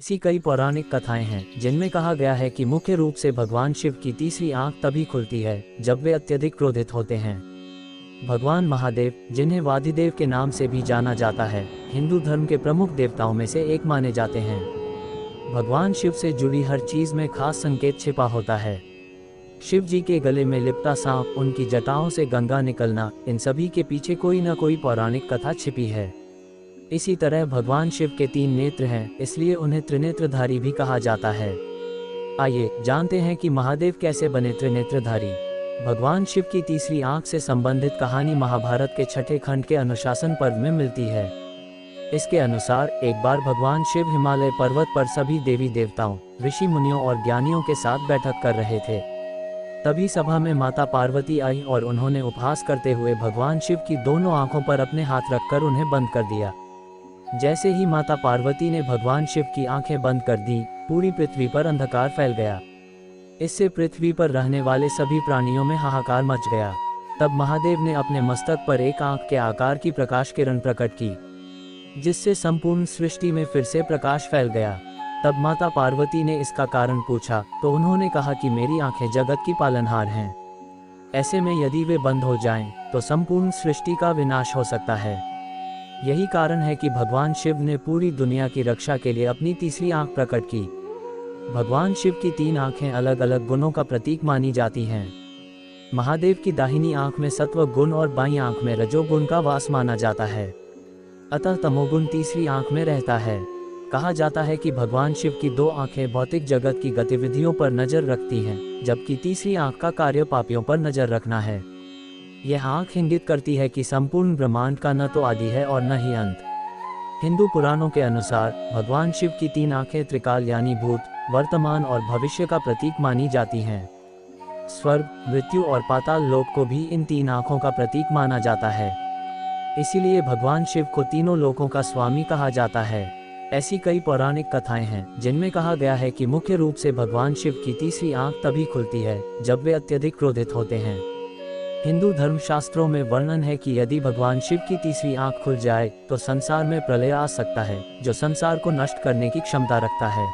ऐसी कई पौराणिक कथाएं हैं जिनमें कहा गया है कि मुख्य रूप से भगवान शिव की तीसरी आंख तभी खुलती है जब वे अत्यधिक क्रोधित होते हैं। भगवान महादेव, जिन्हें वादिदेव के नाम से भी जाना जाता है, हिंदू धर्म के प्रमुख देवताओं में से एक माने जाते हैं। भगवान शिव से जुड़ी हर चीज में खास संकेत छिपा होता है। शिव जी के गले में लिपटा सांप, उनकी जटाओं से गंगा निकलना, इन सभी के पीछे कोई न कोई पौराणिक कथा छिपी है। इसी तरह भगवान शिव के 3 नेत्र हैं, इसलिए उन्हें त्रिनेत्रधारी भी कहा जाता है। आइए जानते हैं कि महादेव कैसे बने त्रिनेत्रधारी। भगवान शिव की तीसरी आंख से संबंधित कहानी महाभारत के 6ठे खंड के अनुशासन पर्व में मिलती है। इसके अनुसार एक बार भगवान शिव हिमालय पर्वत पर सभी देवी देवताओं, ऋषि मुनियों और ज्ञानियों के साथ बैठक कर रहे थे। तभी सभा में माता पार्वती आई और उन्होंने उपहास करते हुए भगवान शिव की दोनों आंखों पर अपने हाथ रखकर उन्हें बंद कर दिया। जैसे ही माता पार्वती ने भगवान शिव की आंखें बंद कर दी, पूरी पृथ्वी पर अंधकार फैल गया। इससे पृथ्वी पर रहने वाले सभी प्राणियों में हाहाकार मच गया। तब महादेव ने अपने मस्तक पर एक आंख के आकार की प्रकाश किरण प्रकट की, जिससे संपूर्ण सृष्टि में फिर से प्रकाश फैल गया। तब माता पार्वती ने इसका कारण पूछा तो उन्होंने कहा कि मेरी आंखें जगत की पालनहार हैं। ऐसे में यदि वे बंद हो जाएं, तो संपूर्ण सृष्टि का विनाश हो सकता है। यही कारण है कि भगवान शिव ने पूरी दुनिया की रक्षा के लिए अपनी तीसरी आंख प्रकट की। भगवान शिव की 3 आंखें अलग अलग गुणों का प्रतीक मानी जाती हैं। महादेव की दाहिनी आंख में सत्व गुण और बाईं आंख में रजोगुण का वास माना जाता है, अतः तमोगुण तीसरी आंख में रहता है। कहा जाता है कि भगवान शिव की 2 आंखें भौतिक जगत की गतिविधियों पर नजर रखती हैं, जबकि तीसरी आंख का कार्य पापियों पर नजर रखना है। यह आंख इंगित करती है कि संपूर्ण ब्रह्मांड का न तो आदि है और न ही अंत। हिंदू पुराणों के अनुसार भगवान शिव की 3 आंखें त्रिकाल यानी भूत, वर्तमान और भविष्य का प्रतीक मानी जाती हैं। स्वर्ग, मृत्यु और पाताल लोक को भी इन 3 आंखों का प्रतीक माना जाता है। इसीलिए भगवान शिव को तीनों लोकों का स्वामी कहा जाता है। ऐसी कई पौराणिक कथाएं हैं जिनमें कहा गया है कि मुख्य रूप से भगवान शिव की तीसरी आंख तभी खुलती है जब वे अत्यधिक क्रोधित होते हैं। हिंदू धर्मशास्त्रों में वर्णन है कि यदि भगवान शिव की तीसरी आंख खुल जाए तो संसार में प्रलय आ सकता है, जो संसार को नष्ट करने की क्षमता रखता है।